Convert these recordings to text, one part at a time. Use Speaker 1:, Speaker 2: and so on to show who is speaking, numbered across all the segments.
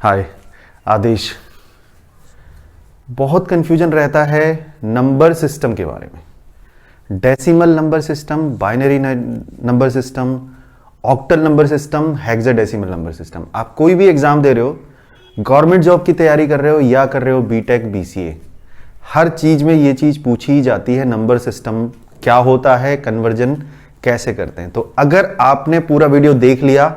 Speaker 1: हाय आदेश। बहुत कंफ्यूजन रहता है नंबर सिस्टम के बारे में। Decimal number system, binary number system, octal number system, hexadecimal number system. आप कोई भी एग्जाम दे रहे हो, गवर्नमेंट जॉब की तैयारी कर रहे हो या कर रहे हो बीटेक बीसीए, हर चीज में ये चीज पूछी ही जाती है, नंबर सिस्टम क्या होता है, कन्वर्जन कैसे करते हैं। तो अगर आपने पूरा वीडियो देख लिया,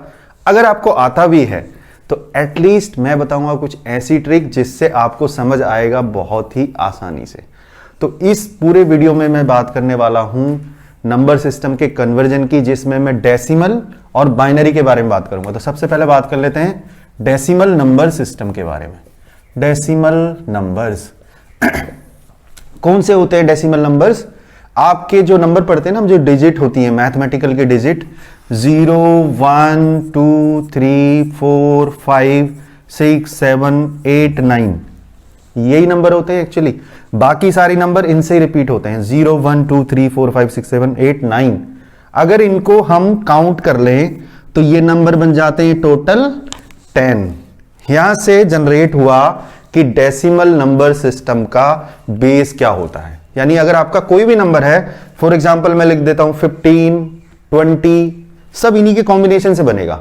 Speaker 1: अगर आपको आता भी है, तो एटलीस्ट मैं बताऊंगा कुछ ऐसी ट्रिक जिससे आपको समझ आएगा बहुत ही आसानी से। तो इस पूरे वीडियो में मैं बात करने वाला हूं नंबर सिस्टम के कन्वर्जन की, जिसमें मैं डेसिमल और बाइनरी के बारे में बात करूंगा। तो सबसे पहले बात कर लेते हैं डेसिमल नंबर सिस्टम के बारे में। डेसिमल नंबर्स कौन से होते हैं? डेसिमल नंबर्स आपके जो नंबर पढ़ते हैं ना, जो डिजिट होती हैं, मैथमेटिकल के डिजिट 0, 1, 2, 3, 4, 5, 6, 7, 8, 9, यही नंबर होते हैं एक्चुअली। बाकी सारे नंबर इनसे ही रिपीट होते हैं, 0, 1, 2, 3, 4, 5, 6, 7, 8, 9। अगर इनको हम काउंट कर लें तो ये नंबर बन जाते हैं टोटल 10। यहां से जनरेट हुआ कि डेसिमल नंबर सिस्टम का बेस क्या होता है। यानी अगर आपका कोई भी नंबर है, फॉर एग्जांपल मैं लिख देता हूं 15, 20, सब इन्हीं के कॉम्बिनेशन से बनेगा।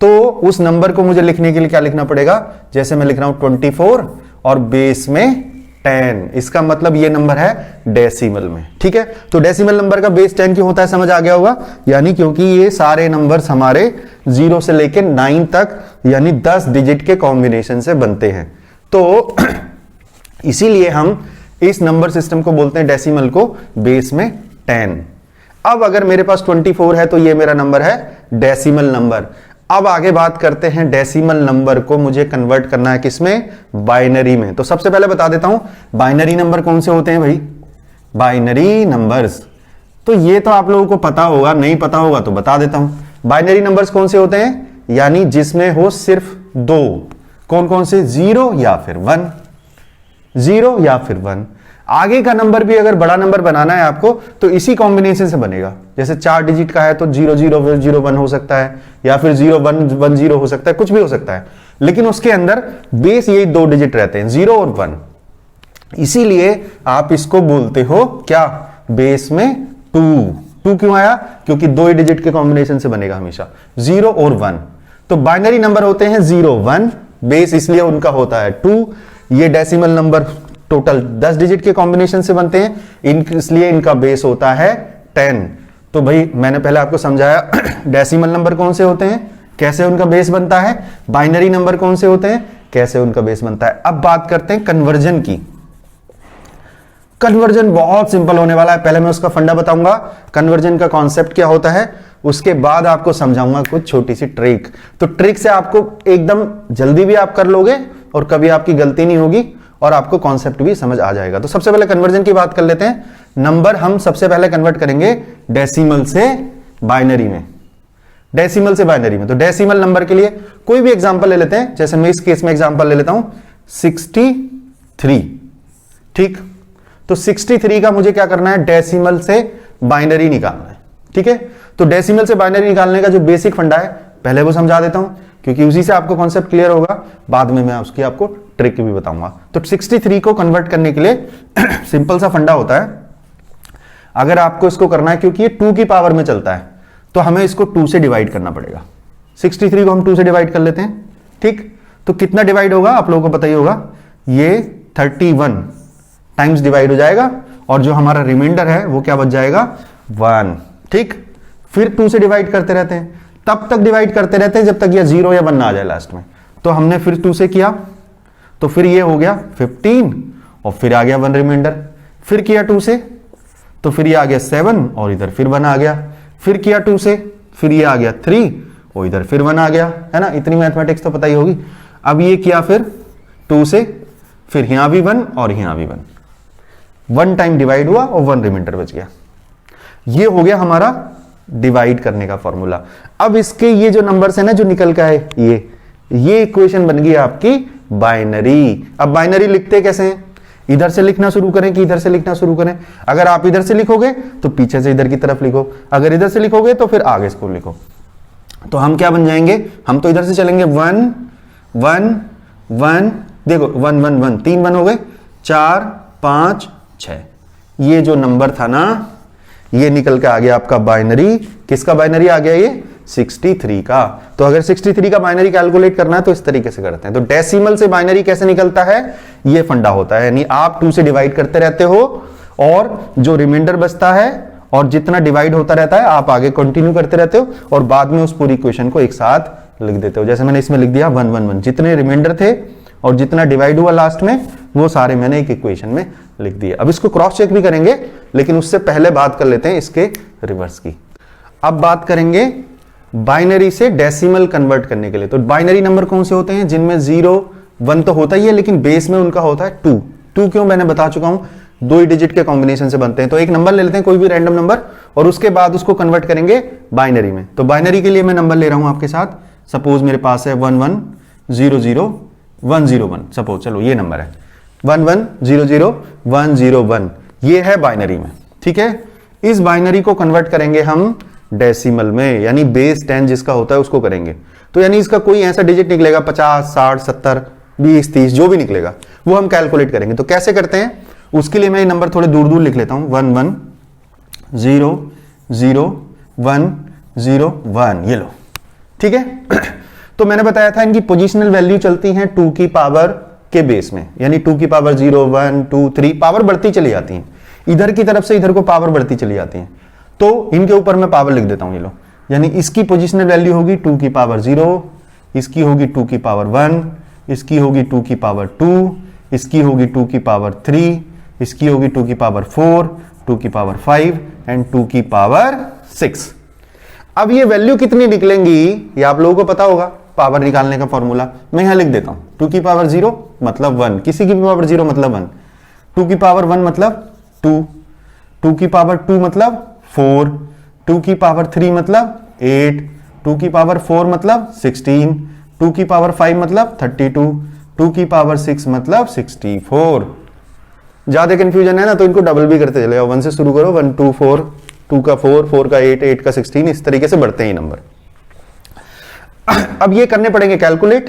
Speaker 1: तो उस नंबर को मुझे लिखने के लिए क्या लिखना पड़ेगा? जैसे मैं लिख रहा हूं 24 और बेस में 10, इसका मतलब ये नंबर है डेसिमल में। ठीक है, तो डेसिमल नंबर का बेस 10 क्यों होता है, समझ आ गया होगा। यानी क्योंकि ये सारे नंबर्स हमारे 0 से लेके 9 तक यानी 10 डिजिट के कॉम्बिनेशन से बनते हैं। तो इसीलिए हम इस नंबर सिस्टम को बोलते हैं डेसिमल को, बेस में 10। अब अगर मेरे पास 24 है तो ये मेरा नंबर है डेसिमल नंबर। अब आगे बात करते हैं डेसिमल नंबर को मुझे कन्वर्ट करना है किसमें? बाइनरी में। तो सबसे पहले बता देता हूं बाइनरी नंबर कौन से होते हैं भाई। बाइनरी नंबर्स तो ये तो आप लोगों को पता होगा, नहीं पता होगा तो बता देता हूं। बाइनरी नंबर्स कौन से होते हैं? यानी जिसमें हो सिर्फ दो। कौन कौन से? 0 या फिर 1, 0 या फिर 1। आगे का नंबर भी अगर बड़ा नंबर बनाना है आपको तो इसी कॉम्बिनेशन से बनेगा। जैसे 4 डिजिट का है तो 0, 0, 0, 1 हो सकता है, या फिर 0, 1, 1, 0 हो सकता है, कुछ भी हो सकता है। लेकिन उसके अंदर बेस यही 2 डिजिट रहते हैं, 0 और 1। इसीलिए आप इसको बोलते हो क्या? बेस में 2 क्यों आया? क्योंकि 2 ही डिजिट के कॉम्बिनेशन से बनेगा हमेशा, 0 और 1। तो बाइनरी नंबर होते हैं 0, 1, बेस इसलिए उनका होता है 2। ये डेसिमल नंबर टोटल 10 डिजिट के कॉम्बिनेशन से बनते हैं, इसलिए इनका बेस होता है 10। तो भाई मैंने पहले आपको समझाया डेसिमल नंबर कौन से होते हैं, कैसे उनका बेस बनता है, बाइनरी नंबर कौन से होते हैं, कैसे उनका बेस बनता है। अब बात करते हैं कन्वर्जन की। कन्वर्जन बहुत सिंपल होने वाला है। पहले मैं उसका फंडा बताऊंगा, कन्वर्जन का कॉन्सेप्ट क्या होता है, उसके बाद आपको समझाऊंगा कुछ छोटी सी ट्रिक। तो ट्रिक से आपको एकदम जल्दी भी आप कर लोगे और कभी आपकी गलती नहीं होगी और आपको कॉन्सेप्ट भी समझ आ जाएगा। तो सबसे पहले कन्वर्जन की बात कर लेते हैं। नंबर हम सबसे पहले कन्वर्ट करेंगे डेसिमल से बाइनरी में। डेसिमल से बाइनरी में, तो डेसिमल नंबर के लिए कोई भी एग्जांपल ले लेते हैं। जैसे मैं इस केस में एग्जांपल ले लेता हूं 63। ठीक, तो 63 का मुझे क्या करना है? डेसिमल से बाइनरी निकालना है। ठीक है, तो डेसिमल से बाइनरी निकालने का जो बेसिक फंडा है पहले वो समझा देता हूं, क्योंकि उसी से आपको कॉन्सेप्ट क्लियर होगा। बाद में मैं उसकी आपको ट्रिक भी बताऊंगा। तो 63 को कन्वर्ट करने के लिए सिंपल सा फंडा होता है। अगर आपको इसको करना है, क्योंकि ये 2 की पावर में चलता है, तो हमें इसको 2 से डिवाइड करना पड़ेगा। 63 को हम 2 से डिवाइड कर लेते हैं। ठीक, तो कितना डिवाइड होगा आप लोगों को पता ही होगा, ये 31 टाइम्स डिवाइड हो जाएगा और जो हमारा रिमाइंडर है वो क्या बच जाएगा? 1। ठीक, फिर 2 से डिवाइड करते रहते हैं, तब तक डिवाइड करते रहते हैं जब तक ये 0 या 1 ना आ जाए लास्ट में। तो हमने फिर 2 से किया तो फिर ये हो गया 15 और फिर आ गया 1 रिमाइंडर। फिर किया 2 से तो फिर ये आ गया 7 और इधर फिर 1 आ गया। फिर किया 2 से, फिर ये आ गया 3 और इधर फिर 1 आ गया, है ना। इतनी मैथमेटिक्स तो पता ही होगी। अब ये किया फिर 2 से, फिर यहां भी 1 और यहां भी 1 टाइम डिवाइड हुआ और 1 रिमाइंडर बच गया। ये हो गया हमारा डिवाइड करने का फॉर्मूला। अब इसके ये जो नंबर्स है ना जो निकल का है, ये इक्वेशन बन गई आपकी बाइनरी। अब बाइनरी लिखते कैसे हैं? इधर से लिखना शुरू करें कि इधर से लिखना शुरू करें? अगर आप इधर से लिखोगे तो पीछे से इधर की तरफ लिखो, अगर इधर से लिखोगे तो फिर आगे इसको लिखो। तो हम क्या बन जाएंगे? हम तो इधर से चलेंगे 1 1 1, देखो 1 1 1, 3 1 हो गए, 4 5 6, ये जो नंबर था ना ये निकल के आ गया आपका बाइनरी। किसका बाइनरी आ गया? ये 63 का। तो अगर 63 का बाइनरी कैलकुलेट करना है तो इस तरीके से करते हैं। तो डेसिमल से बाइनरी कैसे निकलता है, ये फंडा होता है, यानी आप 2 से डिवाइड करते रहते हो और जो रिमाइंडर बचता है और जितना डिवाइड होता रहता है आप आगे कंटिन्यू करते रहते हो और बाद में उस पूरी इक्वेशन को एक साथ लिख देते हो। जैसे मैंने इसमें लिख दिया 1 1 1, जितने रिमाइंडर थे और जितना डिवाइड हुआ लास्ट में वो सारे मैंने एक इक्वेशन में लिख दिए। अब इसको क्रॉस चेक भी करेंगे, लेकिन उससे पहले बात कर लेते हैं इसके रिवर्स की। अब बात करेंगे बाइनरी से डेसिमल कन्वर्ट करने के लिए। तो बाइनरी नंबर कौन से होते हैं? जिनमें 0 1 तो होता ही है, लेकिन बेस में उनका होता है 2। 2 क्यों? मैंने बता चुका हूं, 2 ही डिजिट के कॉम्बिनेशन से बनते हैं। तो एक नंबर ले लेते हैं, कोई भी रैंडम नंबर, और उसके बाद उसको कन्वर्ट करेंगे बाइनरी में। तो बाइनरी के लिए मैं नंबर ले रहा हूं आपके साथ। सपोज मेरे पास है 1 1 0 0 1 0 1, सपोज, चलो ये नंबर है 1 1 0 0 1 0 1, ये है बाइनरी में। ठीक है, इस बाइनरी को कन्वर्ट करेंगे हम डेसिमल में, यानी बेस 10 जिसका होता है उसको करेंगे। तो यानी इसका कोई ऐसा डिजिट निकलेगा 50 60 70 20 30 जो भी निकलेगा वो हम कैलकुलेट करेंगे। तो कैसे करते हैं उसके लिए मैं ये नंबर थोड़े दूर दूर लिख लेता हूं। 1 1 0 0 1 0 1, ये लो। ठीक है तो मैंने बताया था इनकी पोजिशनल वैल्यू चलती हैं 2 की पावर के बेस में, यानी 2 की पावर 0 1 2 3 पावर बढ़ती चली जाती है, इधर की तरफ से इधर को पावर बढ़ती चली जाती है। तो इनके ऊपर मैं पावर लिख देता हूं, ये लो। यानी इसकी पोजिशनल वैल्यू होगी 2 की पावर 0, इसकी होगी 2 की पावर 1, इसकी होगी 2 की पावर 2, इसकी होगी 2 की पावर 3, इसकी होगी 2 की पावर 4, 2 की पावर 5 एंड 2 की पावर 6। अब ये वैल्यू कितनी निकलेंगी ये आप लोगों को पता होगा, पावर निकालने का फॉर्मूला मैं यहां लिख देता हूं। 2 की पावर 0 मतलब 1, किसी की भी पावर 0 मतलब 1, 2 की पावर 1 मतलब 2, 2 की पावर 2 मतलब 4, 2 की पावर 3 मतलब 8, 2 की पावर 4 मतलब 16, 2 की पावर 5 मतलब 32, 2 की पावर 6 मतलब 64। ज्यादा कंफ्यूजन है ना तो इनको डबल भी करते चले जाओ, 1 से शुरू करो, 1 2 4, 2 का 4, 4 का 8, 8 का 16, इस तरीके से बढ़ते हैं नंबर। अब ये करने पड़ेंगे कैलकुलेट।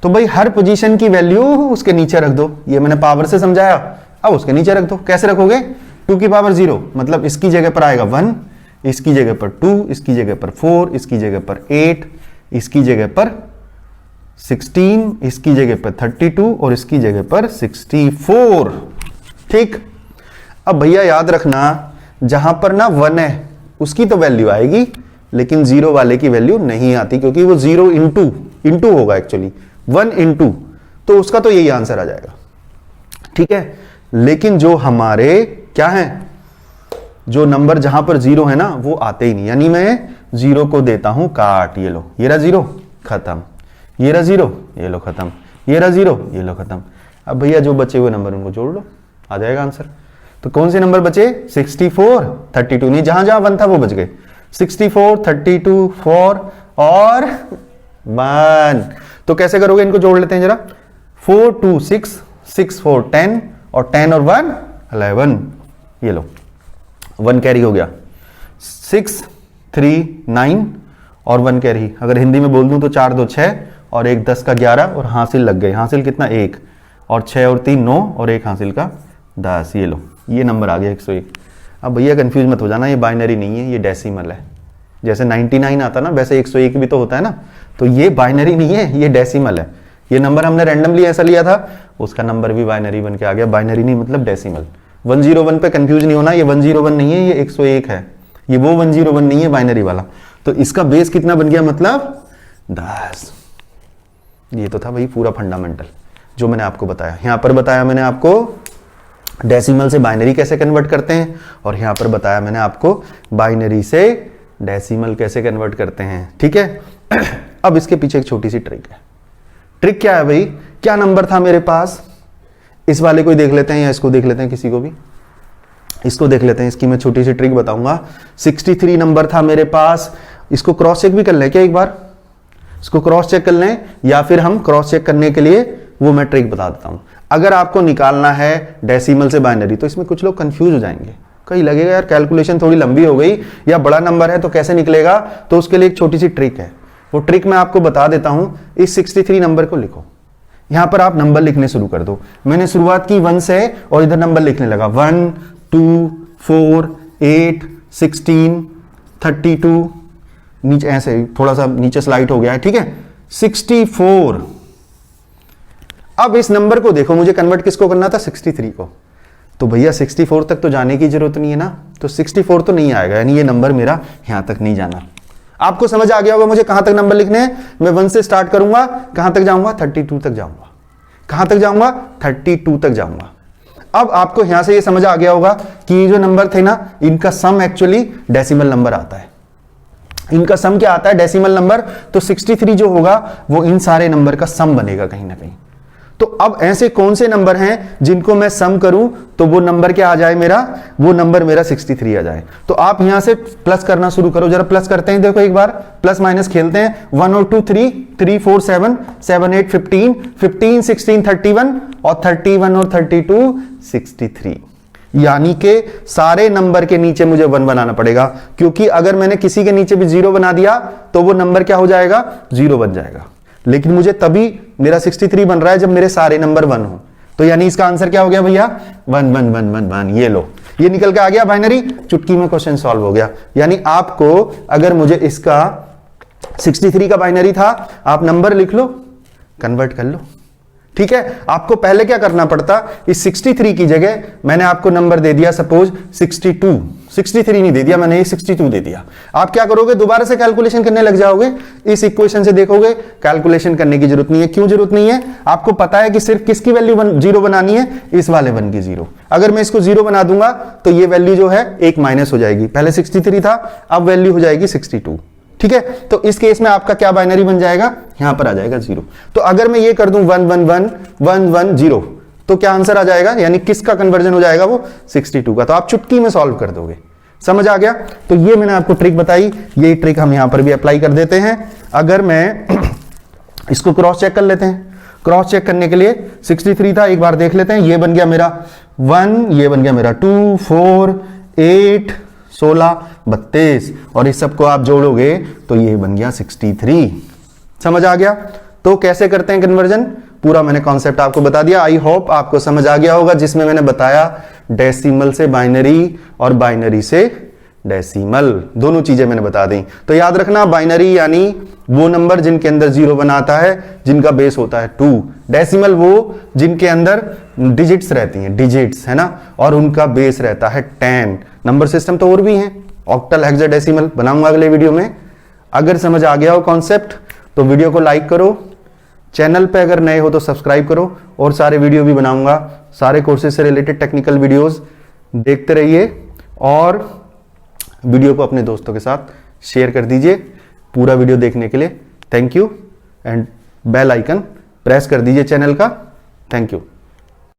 Speaker 1: तो भाई हर पोजीशन की वैल्यू उसके नीचे रख दो, ये मैंने पावर से समझाया, अब उसके नीचे रख दो। कैसे रखोगे? 2 की पावर 0 मतलब इसकी जगह पर आएगा 1, इसकी जगह पर 2, इसकी जगह पर 4, इसकी जगह पर 8, इसकी जगह पर 16, इसकी जगह पर 32 और इसकी जगह पर 64। ठीक, अब भैया याद रखना जहां पर ना 1 है उसकी तो वैल्यू आएगी, लेकिन 0 वाले की वैल्यू नहीं आती, क्योंकि वो 0 इंटू होगा, एक्चुअली 1 इंटू, तो उसका तो यही आंसर आ जाएगा। ठीक है, लेकिन जो हमारे क्या है, जो नंबर जहां पर 0 है ना वो आते ही नहीं, यानी मैं 0 को देता हूं काट, ये लो, ये रहा 0 खत्म, ये रहा 0 ये लो खत्म, ये रहा 0 ये लो खत्म। अब भैया जो बचे हुए नंबर उनको जोड़ लो, आ जाएगा आंसर। तो कौन से नंबर बचे? 64 32 नहीं, जहां जहां 1 था वो बच गए, 64 32 4 और 1। तो कैसे करोगे, इनको जोड़ लेते हैं जरा, 4 2 6 6 4 10 और 10 और 1 11, ये लो 1 कैरी हो गया, 6 3 9 और 1 कैरी। अगर हिंदी में बोल दूं तो 4 2 6 और 1 10 का 11 और हासिल लग गए, हासिल कितना 1 और 6 और 3 9 और 1 हासिल का 10, ये लो ये नंबर आ गया 101। अब भैया कंफ्यूज मत हो जाना, ये बाइनरी नहीं है, ये डेसिमल है। जैसे 99 आता ना वैसे 101 भी तो होता है ना, तो ये बाइनरी नहीं है, ये डेसिमल है। ये नंबर हमने रैंडमली ऐसा लिया था, उसका नंबर भी बाइनरी बन के आ गया। बाइनरी नहीं मतलब डेसिमल। 101 पे कंफ्यूज नहीं होना, ये 101 नहीं है, ये 101 है, ये वो 101 नहीं है बाइनरी वाला। तो इसका बेस कितना बन गया, मतलब 10। ये तो था भाई पूरा फंडामेंटल जो मैंने आपको बताया। यहां पर बताया मैंने आपको डेसिमल से बाइनरी कैसे कन्वर्ट करते हैं, और यहां पर बताया मैंने आपको बाइनरी से डेसिमल कैसे कन्वर्ट करते हैं। ठीक है, अब इसके पीछे एक छोटी सी ट्रिक है। ट्रिक क्या है भाई, क्या नंबर था मेरे पास, इस वाले को ही देख लेते हैं या इसको देख लेते हैं, किसी को भी, इसको देख लेते हैं। इसकी मैं छोटी सी ट्रिक बताऊंगा। 63 नंबर था मेरे पास, इसको क्रॉस चेक भी कर लें क्या एक बार, इसको क्रॉस चेक कर लें, या फिर हम क्रॉस चेक करने के लिए वो मैं ट्रिक बता देता हूं। अगर आपको निकालना है डेसिमल से बाइनरी, तो इसमें कुछ लोग कंफ्यूज हो जाएंगे, कहीं लगेगा यार कैलकुलेशन थोड़ी लंबी हो गई या बड़ा नंबर है तो कैसे निकलेगा। तो उसके लिए एक छोटी सी ट्रिक है, वो ट्रिक मैं आपको बता देता हूं। इस 63 नंबर को लिखो, यहां पर आप नंबर लिखने शुरू कर दो। मैंने शुरुआत की 1 से और इधर नंबर लिखने लगा 1 2 4 8 16 32, नीचे ऐसे थोड़ा सा नीचे स्लाइड हो गया है, ठीक है, 64। अब इस नंबर को देखो, मुझे कन्वर्ट किसको करना था, 63 को। तो भैया 64 तक तो जाने की जरूरत नहीं है ना, तो 64 तो नहीं आएगा, यानी ये नंबर मेरा यहां तक नहीं जाना। आपको समझ आ गया होगा मुझे कहां तक नंबर लिखने हैं। मैं 1 से स्टार्ट करूंगा, कहां तक जाऊंगा, 32 तक जाऊंगा। कहां तक जाऊंगा, 32 तक जाऊंगा। अब आपको यहां से ये समझ आ गया होगा कि ये जो नंबर थे ना, इनका सम एक्चुअली डेसिमल नंबर आता है। इनका सम क्या आता है, डेसिमल नंबर। तो 63 जो होगा वो इन सारे नंबर का सम बनेगा कहीं ना कहीं। तो अब ऐसे कौन से नंबर हैं जिनको मैं सम करूं तो वो नंबर क्या आ जाए मेरा, वो नंबर मेरा 63 आ जाए। तो आप यहां से प्लस करना शुरू करो, जरा प्लस करते हैं, देखो एक बार प्लस माइनस खेलते हैं। 1 और 2 3, 3 4 7, 7 8 15, 15 16 31 और 31 और 32 63। यानी कि सारे नंबर के नीचे मुझे 1 बनाना पड़ेगा, क्योंकि अगर मैंने किसी के नीचे भी 0 बना दिया तो वो नंबर क्या हो जाएगा, 0 बन जाएगा। लेकिन मुझे तभी मेरा 63 बन रहा है जब मेरे सारे नंबर 1 हो। तो यानी इसका आंसर क्या हो गया भैया, 1 1 1 1 1। ये लो, ये निकल के आ गया बाइनरी, चुटकी में क्वेश्चन सॉल्व हो गया। यानी आपको अगर मुझे इसका 63 का बाइनरी था, आप नंबर लिख लो, कन्वर्ट कर लो, ठीक है। आपको पहले क्या करना पड़ता, इस 63 की जगह मैंने आपको नंबर दे दिया सपोज 62, 63 नहीं दे दिया मैंने, ये 62 दे दिया। आप क्या करोगे, दोबारा से कैलकुलेशन करने लग जाओगे। इस इक्वेशन से देखोगे कैलकुलेशन करने की जरूरत नहीं है। क्यों जरूरत नहीं है, आपको पता है कि सिर्फ किसकी वैल्यू 0 बनानी है, इस वाले 1 की 0। अगर मैं इसको 0 बना दूंगा तो ये वैल्यू जो है एक माइनस हो जाएगी। पहले 63 था, अब वैल्यू हो जाएगी 62, ठीक है। तो इस केस में आपका क्या बाइनरी बन जाएगा, यहां पर आ जाएगा 0। तो अगर मैं ये कर दूं 1 1 1 1 1 0, तो क्या आंसर आ जाएगा, यानी किसका कन्वर्जन हो जाएगा, वो 62 का। तो आप चुटकी में सॉल्व कर दोगे। समझ आ गया। तो ये मैंने आपको ट्रिक बताई, ये ट्रिक हम यहां पर भी अप्लाई कर देते हैं। अगर मैं इसको क्रॉस चेक कर लेते हैं, क्रॉस चेक करने के लिए 63 था, एक बार देख लेते हैं। ये बन गया मेरा 1, ये बन गया मेरा 2 4 8 16 32, और इस सबको आप जोड़ोगे तो ये बन गया 63। समझ आ गया। तो कैसे करते हैं कन्वर्जन, पूरा मैंने कॉन्सेप्ट आपको बता दिया। आई होप आपको समझ आ गया होगा, जिसमें मैंने बताया डेसिमल से बाइनरी और बाइनरी से डेसिमल, दोनों चीजें मैंने बता दी। तो याद रखना, बाइनरी यानी वो नंबर जिनके अंदर 0 बनाता है, जिनका बेस होता है 2। डेसिमल वो जिनके अंदर डिजिट्स रहती हैं, डिजिट्स है ना, और उनका बेस रहता है 10। नंबर सिस्टम तो और भी हैं, ऑक्टल, हेक्साडेसिमल, बनाऊंगा अगले वीडियो में। अगर समझ आ गया हो कॉन्सेप्ट तो वीडियो को लाइक करो, चैनल पे अगर नए हो तो सब्सक्राइब करो, और सारे वीडियो भी बनाऊंगा, सारे कोर्सेज से रिलेटेड टेक्निकल वीडियोस देखते रहिए, और वीडियो को अपने दोस्तों के साथ शेयर कर दीजिए। पूरा वीडियो देखने के लिए thank you, and bell icon press कर दीजिए चैनल का। Thank you.